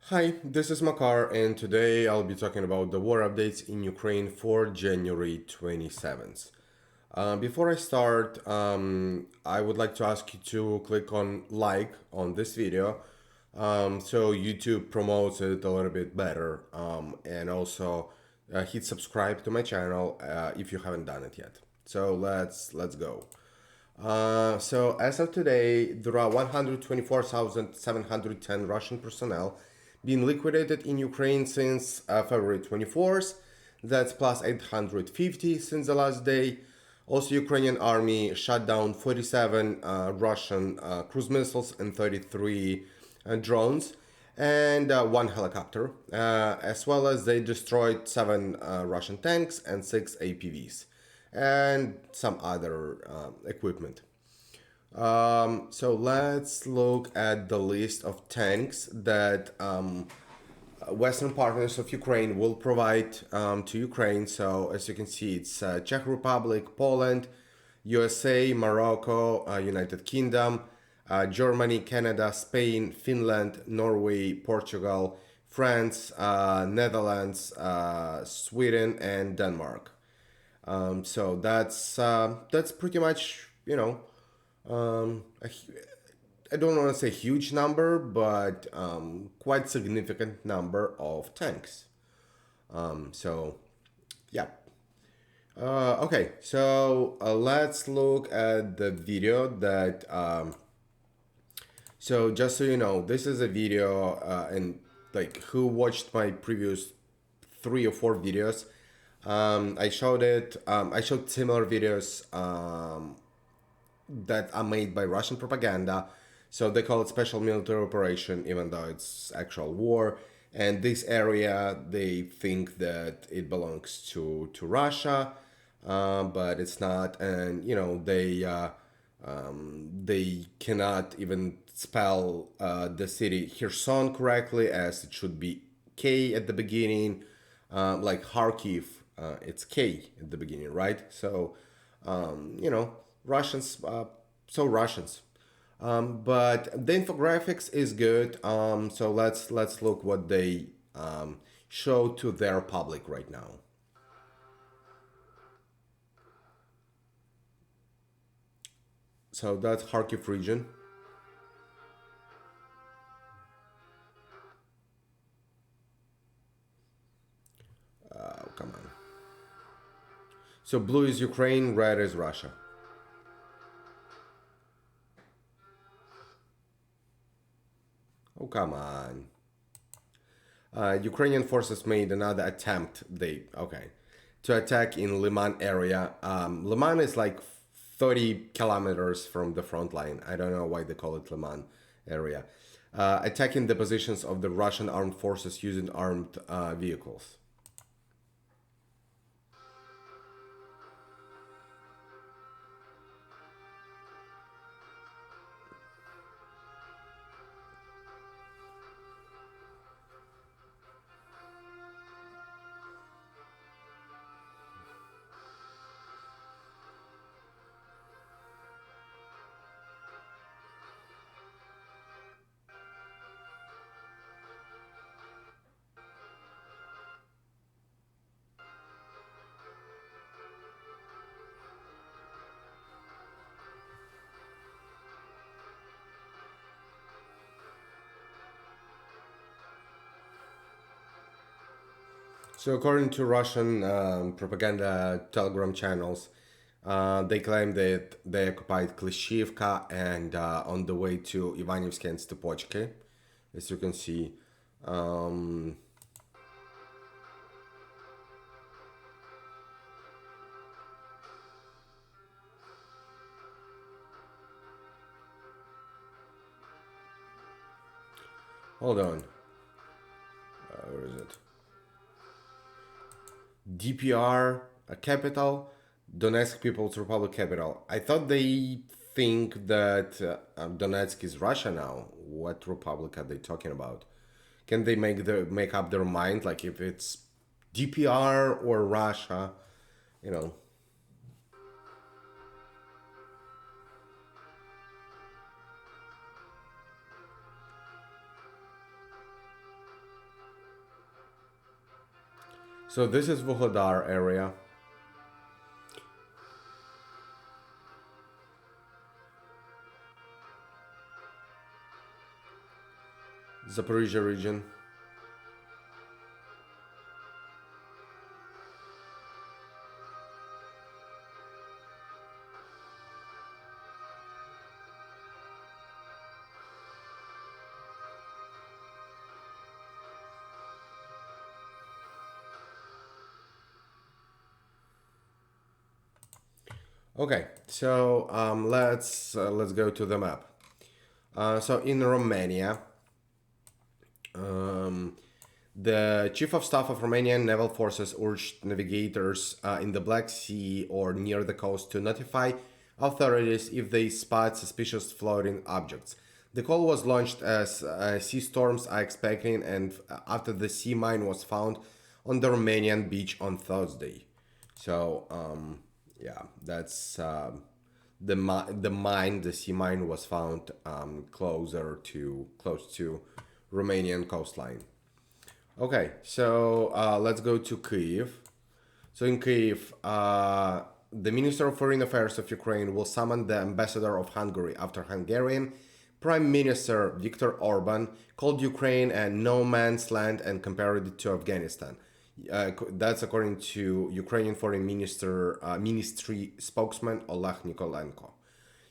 Hi, this is Makar, and today I'll be talking about the war updates in Ukraine for January 27th. Before I start, I would like to ask you to click on like on this video so YouTube promotes it a little bit better, and also hit subscribe to my channel if you haven't done it yet. So let's go. So as of today, there are 124,710 Russian personnel being liquidated in Ukraine since February 24th. That's plus 850 since the last day. Also, Ukrainian army shot down 47 Russian cruise missiles and 33 drones and one helicopter, as well as they destroyed seven Russian tanks and six APVs and some other equipment. So let's look at the list of tanks that Western partners of Ukraine will provide to Ukraine. So as you can see, it's Czech Republic, Poland, USA, Morocco, United Kingdom, Germany, Canada, Spain, Finland, Norway, Portugal, France, Netherlands, Sweden, and Denmark. So that's pretty much I don't want to say huge number, but quite significant number of tanks. So yeah. Okay, so let's look at the video that. So just so you know, this is a video, and like who watched my previous 3 or 4 videos. I showed it. I showed similar videos that are made by Russian propaganda. So they call it special military operation, even though it's actual war. And this area, they think that it belongs to Russia, but it's not. And they cannot even spell the city Kherson correctly, as it should be K at the beginning, like Kharkiv, it's K at the beginning, right? So Russians, Russians. But the infographics is good. So let's look what they show to their public right now. So that's Kharkiv region. Oh, come on. So blue is Ukraine, red is Russia. Oh, come on. Ukrainian forces made another attempt. To attack in Liman area. Liman is like 30 kilometers from the front line. I don't know why they call it Liman area. Attacking the positions of the Russian armed forces using armed vehicles. So, according to Russian propaganda Telegram channels, they claim that they occupied Klishivka and on the way to Ivanivsk and Stepochki, as you can see. Um, Hold on. Where is it? DPR, a capital, Donetsk People's Republic capital. I thought they think that Donetsk is Russia now. What republic are they talking about? Can they make up their mind, like if it's DPR or Russia? You know. So this is Soledar area. Zaporizhia region. Okay, so let's go to the map. So in Romania, um, the Chief of Staff of Romanian Naval Forces urged navigators in the Black Sea or near the coast to notify authorities if they spot suspicious floating objects. The call was launched as sea storms are expecting, and after the sea mine was found on the Romanian beach on Thursday. So yeah, that's the sea mine was found close to Romanian coastline. Okay, so let's go to Kyiv. So in Kyiv, the Minister of Foreign Affairs of Ukraine will summon the ambassador of Hungary after Hungarian Prime Minister Viktor Orban called Ukraine a no man's land and compared it to Afghanistan. That's according to Ukrainian Foreign Ministry spokesman Oleg Nikolenko.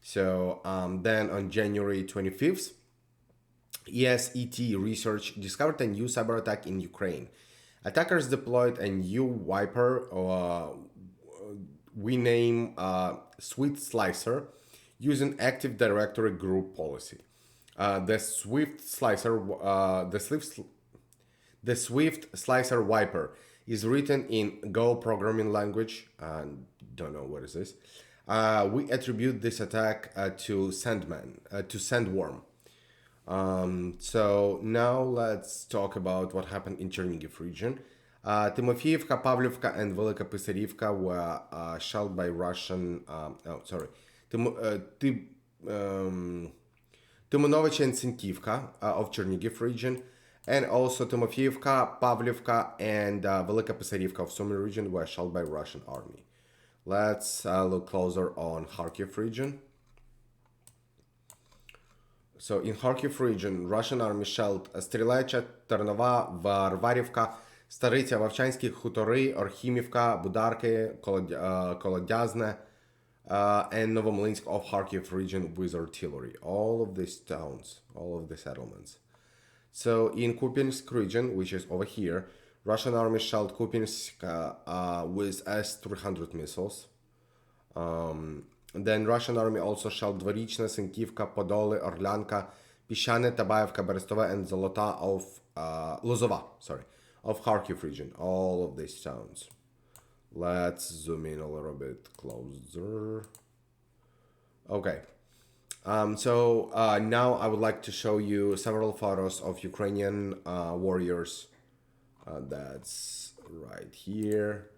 So then on January 25th, ESET research discovered a new cyber attack in Ukraine. Attackers deployed a new wiper, we name Swift Slicer, using Active Directory group policy. The Swift Slicer wiper is written in Go programming language. Don't know what is this. We attribute this attack to Sandworm. So now let's talk about what happened in Chernihiv region. Timofeivka, Pavlovka, and Velika Pisarivka were shelled by Russian. Timonovich and Sintivka of Chernihiv region, and also Timofeivka, Pavlovka, and Velika Pisarivka of Sumy region were shelled by Russian army. Let's look closer on Kharkiv region. So in Kharkiv region, Russian army shelled Streleča, Tarnova, Varvarivka, Стариця, Вовчанські хутори, Орхімівка, Бударки, Kolodyazne, and Novomlinsk of Kharkiv region with artillery. All of these towns, all of the settlements. So in Kupiansk region, which is over here, Russian army shelled Kupiansk with S-300 missiles. Then Russian army also shelled Dvorichna, Sinkivka, Podole, Orlyanka, Pishane, Tabaevka, Berestova, and Zolota of Lozova, of Kharkiv region. All of these towns. Let's zoom in a little bit closer. Okay. So now I would like to show you several photos of Ukrainian warriors. That's right here.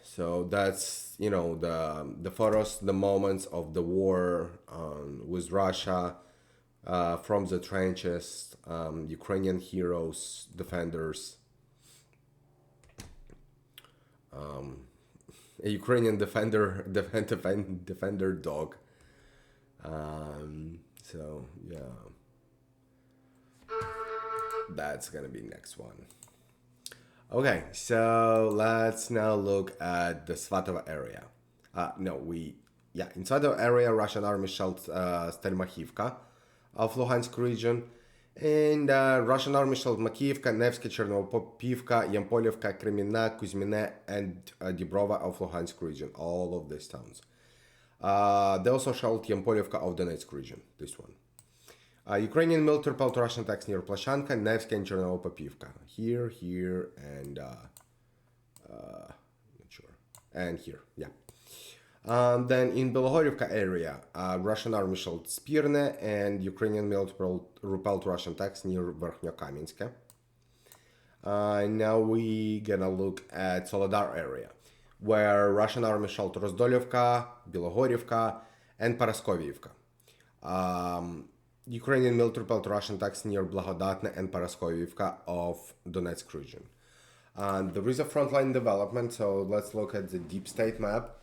So that's, you know, the photos, the moments of the war with Russia, from the trenches, Ukrainian heroes, defenders. A Ukrainian defender dog. So yeah, that's gonna be next one. Okay, so let's now look at the Svatova area. In Svatova area, Russian army shelled Stelmachivka of Luhansk region, and Russian army shelled Makivka, Nevsky, Chernopopivka, Yampolivka, Kreminna, Kuzmine, and Dibrova of Luhansk region, all of these towns. They also shelled Yampolivka of Donetsk region, this one. Ukrainian military repelled Russian attacks near Plashanka, Nevsky, and Chernopopivka. Here, and not sure. And here, yeah. Then in Belogorivka area, Russian army shelled Spirne, and Ukrainian military repelled Russian attacks near Verkhnyo-Kamensk. Now we gonna look at Soledar area, where Russian army shelled Rozdolivka, Belogorivka, and Paraskoviivka. Ukrainian military repelled Russian attacks near Blagodatne and Paraskoivka of Donetsk region. There is a frontline development, so let's look at the deep state map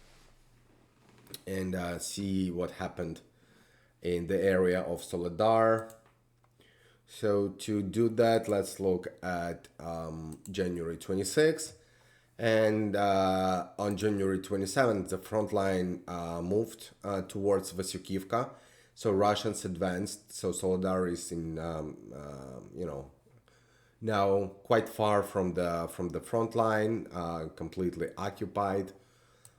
and see what happened in the area of Soledar. So to do that, let's look at January 26th. And on January 27th, the front line moved towards Vasyukivka. So Russians advanced. So Soledar is in, now quite far from the front line, completely occupied.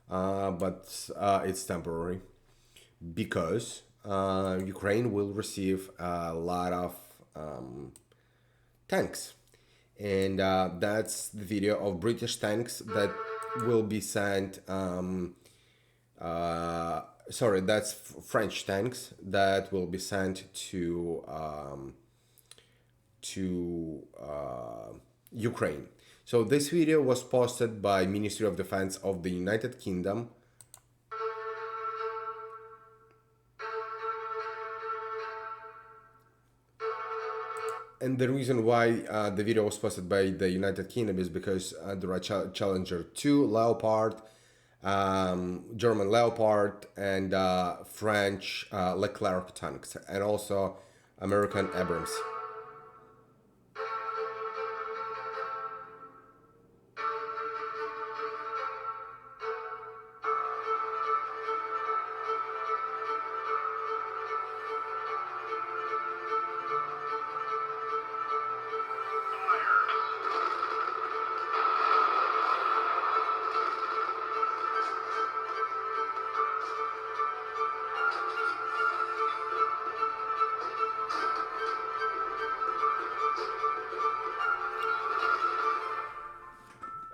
But it's temporary because Ukraine will receive a lot of tanks. And that's the video of British tanks that will be sent. That's French tanks that will be sent to Ukraine. So this video was posted by Ministry of Defense of the United Kingdom. And the reason why the video was posted by the United Kingdom is because there are Challenger 2, Leopard, German Leopard, and French Leclerc tanks, and also American Abrams.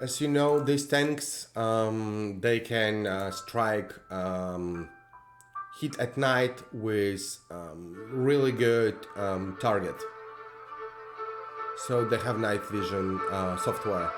As you know, these tanks, they can strike hit at night with really good target. So they have night vision software.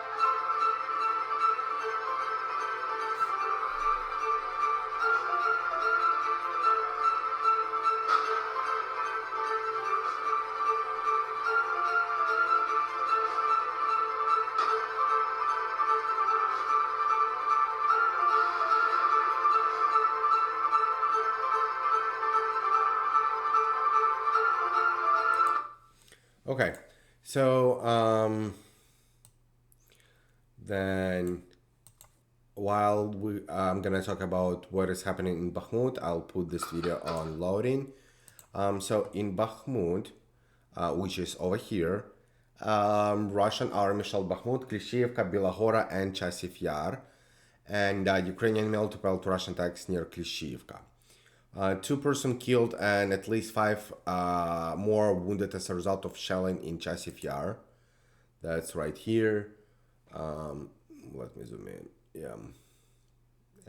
Okay, so then while I'm gonna talk about what is happening in Bakhmut, I'll put this video on loading. So in Bakhmut, which is over here, Russian army shelled Bakhmut, Klishchiivka, Bilagora, and Chasiv Yar, and Ukrainian military repelled Russian attacks near Klishchiivka. 2 persons killed and at least 5 more wounded as a result of shelling in Chasiv Yar. That's right here. Let me zoom in. Yeah.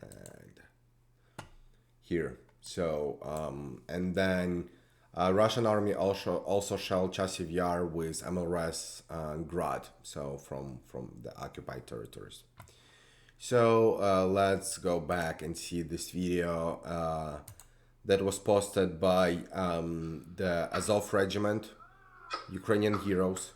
And here. So, and then Russian army also shelled Chasiv Yar with MLRS Grad, so from the occupied territories. So let's go back and see this video that was posted by the Azov Regiment, Ukrainian heroes.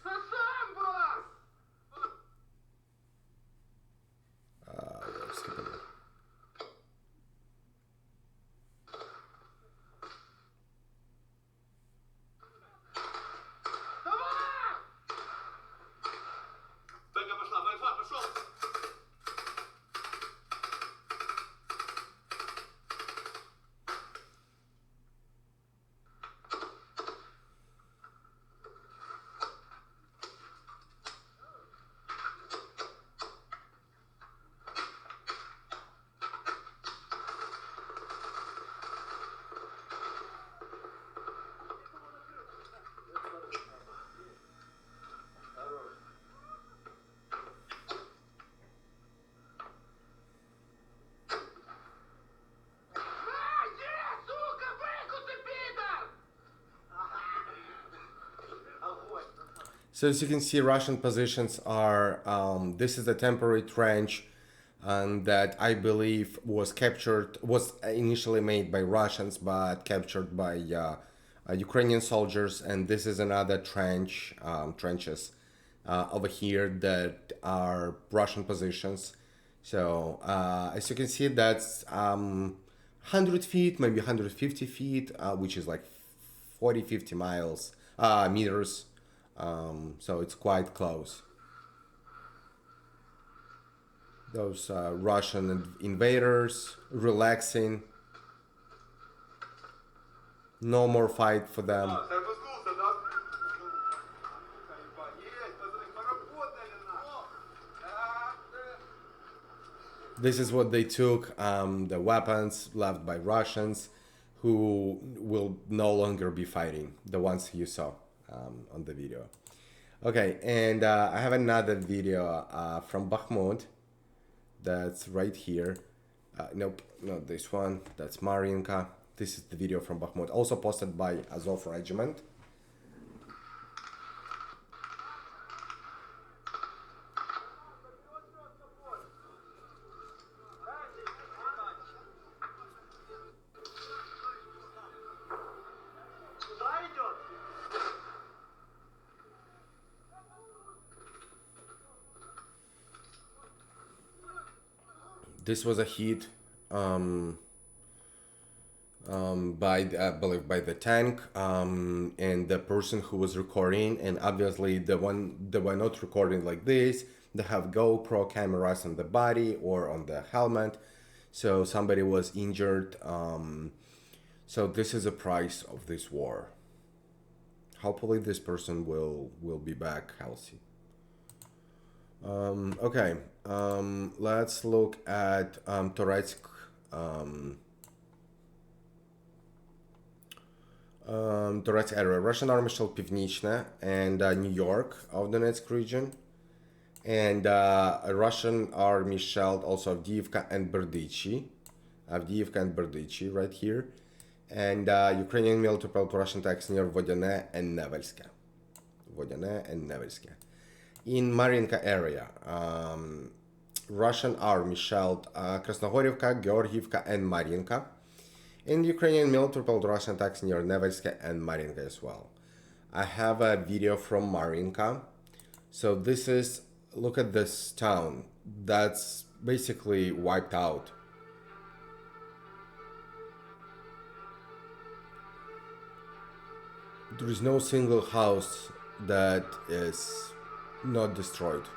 So as you can see, Russian positions are, this is a temporary trench that I believe was initially made by Russians, but captured by Ukrainian soldiers, and this is another trenches over here that are Russian positions. So as you can see, that's 100 feet, maybe 150 feet, which is like 40, 50 miles, meters. So it's quite close. Those Russian invaders relaxing. No more fight for them. This is what they took, the weapons left by Russians who will no longer be fighting, the ones you saw on the video. Okay, and I have another video from Bakhmut that's right here. Nope, not this one, that's Mariinka. This is the video from Bakhmut, also posted by Azov Regiment. This was a hit by I believe by the tank and the person who was recording, and obviously the one they were not recording like this. They have GoPro cameras on the body or on the helmet, so somebody was injured. So this is the price of this war. Hopefully this person will be back healthy. Okay, let's look at Toretsk. Toretsk area. Russian army shelled Pivnichne and New York of Donetsk region. And Russian army shelled also Avdiivka and Berdychi. Avdiivka and Berdychi right here. And Ukrainian military propelled Russian tanks near Vodyane and Nevelske. Vodyane and Nevelske. In Mariinka area, Russian army shelled Krasnogorivka, Georgievka, and Mariinka. And Ukrainian military propelled Russian attacks near Nevelske and Mariinka as well. I have a video from Mariinka. So this is, look at this town. That's basically wiped out. There is no single house that is not destroyed.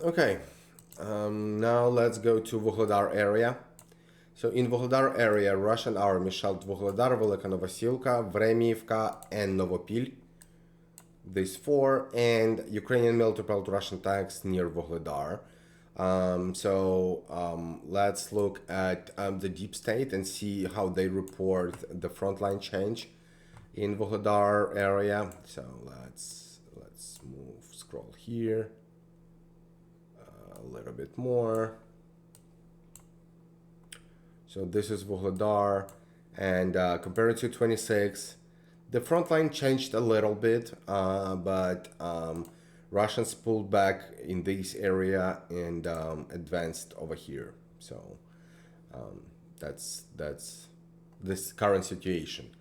Okay, now let's go to Vuhledar area. So in Vuhledar area, Russian army shelled Vuhledar, Velika Novosilka, Vremiivka, and Novopil. These four, and Ukrainian military propelled Russian tanks near Vuhledar. Let's look at the deep state and see how they report the frontline change in Vuhledar area. So let's scroll here a little bit more. So this is Vuhledar, and compared to 26, the front line changed a little bit, but Russians pulled back in this area and advanced over here. So that's this current situation.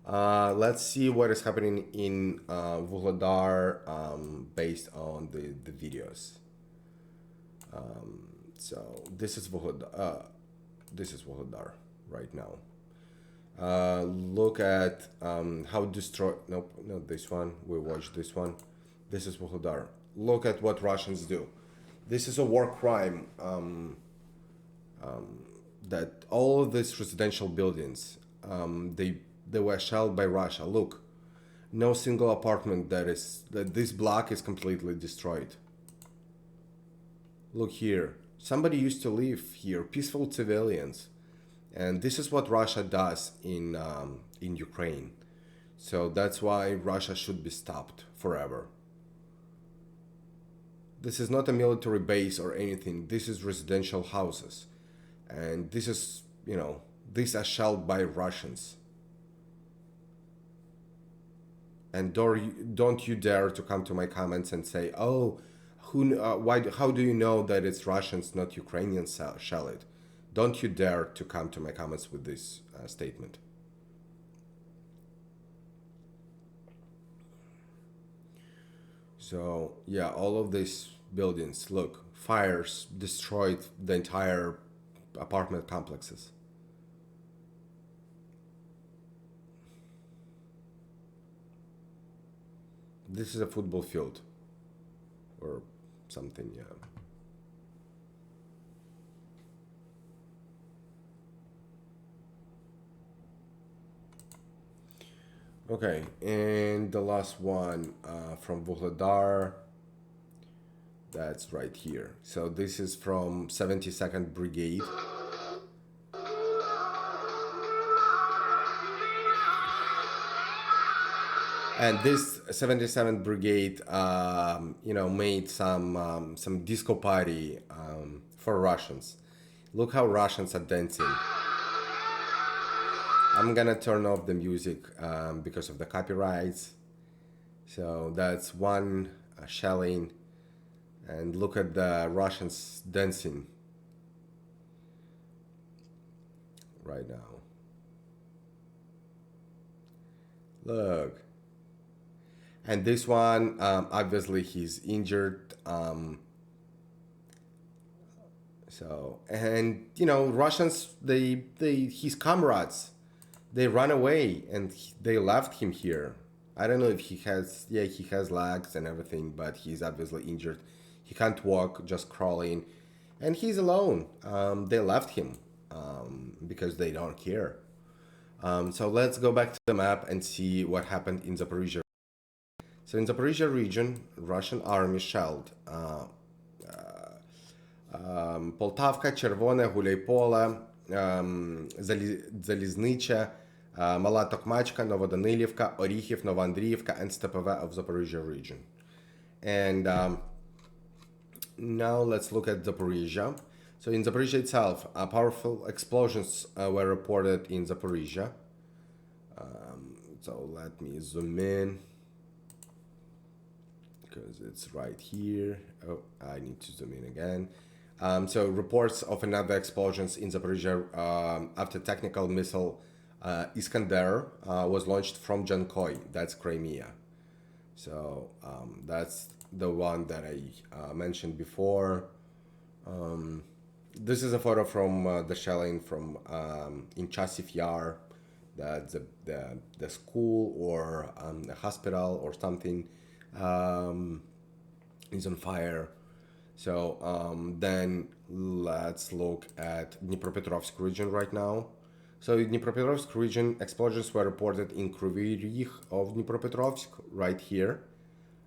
Let's see what is happening in Vuhledar based on the videos. So this is Vuhledar. This is Soledar right now. Look at how destroyed. Nope, not this one. We watched this one. This is Soledar. Look at what Russians do. This is a war crime. That all of these residential buildings, they were shelled by Russia. Look, no single apartment that this block is completely destroyed. Look here. Somebody used to live here, peaceful civilians, and this is what Russia does in Ukraine. So that's why Russia should be stopped forever. This is not a military base or anything. This is residential houses, and this is, these are shelled by Russians. And don't you dare to come to my comments and say, "Oh, how do you know that it's Russians, not Ukrainians shell it?" Don't you dare to come to my comments with this statement. So yeah, all of these buildings, look, fires destroyed the entire apartment complexes. This is a football field or something, yeah. Okay, and the last one from Soledar, that's right here. So this is from 72nd Brigade. And this 77th Brigade, made some disco party for Russians. Look how Russians are dancing. I'm gonna turn off the music because of the copyrights. So that's one shelling, and look at the Russians dancing right now. Look. And this one, obviously, he's injured. Russians, his comrades, they run away and they left him here. I don't know if he has legs and everything, but he's obviously injured. He can't walk, just crawling, and he's alone. They left him because they don't care. So let's go back to the map and see what happened in Zaporizhia. So in Zaporizhia region, Russian army shelled Полтавка, Червоне, Гуляйполе, Залізниче, Мала Токмачка, Новоданилівка, Оріхів, Новоандріївка, and Степове of Zaporizhia region. And now let's look at Zaporizhia. So in Zaporizhia itself, powerful explosions were reported in Zaporizhia. So let me zoom in, because it's right here. Oh, I need to zoom in again. So reports of another explosions in Zaporizhia after technical missile Iskander was launched from Jankoy, that's Crimea. So that's the one that I mentioned before. This is a photo from the shelling from in Chasiv Yar, the school or a hospital or something is on fire. So then let's look at Dnipropetrovsk region right now. So in Dnipropetrovsk region, explosions were reported in Kryvyi Rih of Dnipropetrovsk, right here.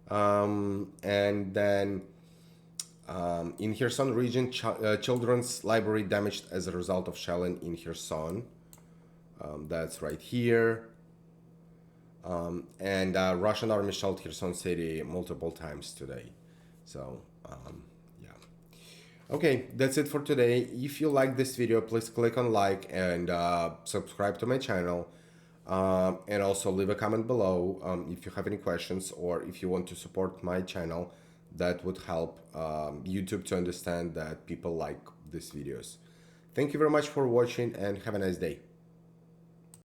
And then in Kherson region, children's library damaged as a result of shelling in Kherson. That's right here. And Russian army shelled Kherson city multiple times today. So yeah. Okay, that's it for today. If you like this video, please click on like and subscribe to my channel. And also leave a comment below if you have any questions, or if you want to support my channel. That would help YouTube to understand that people like these videos. Thank you very much for watching, and have a nice day.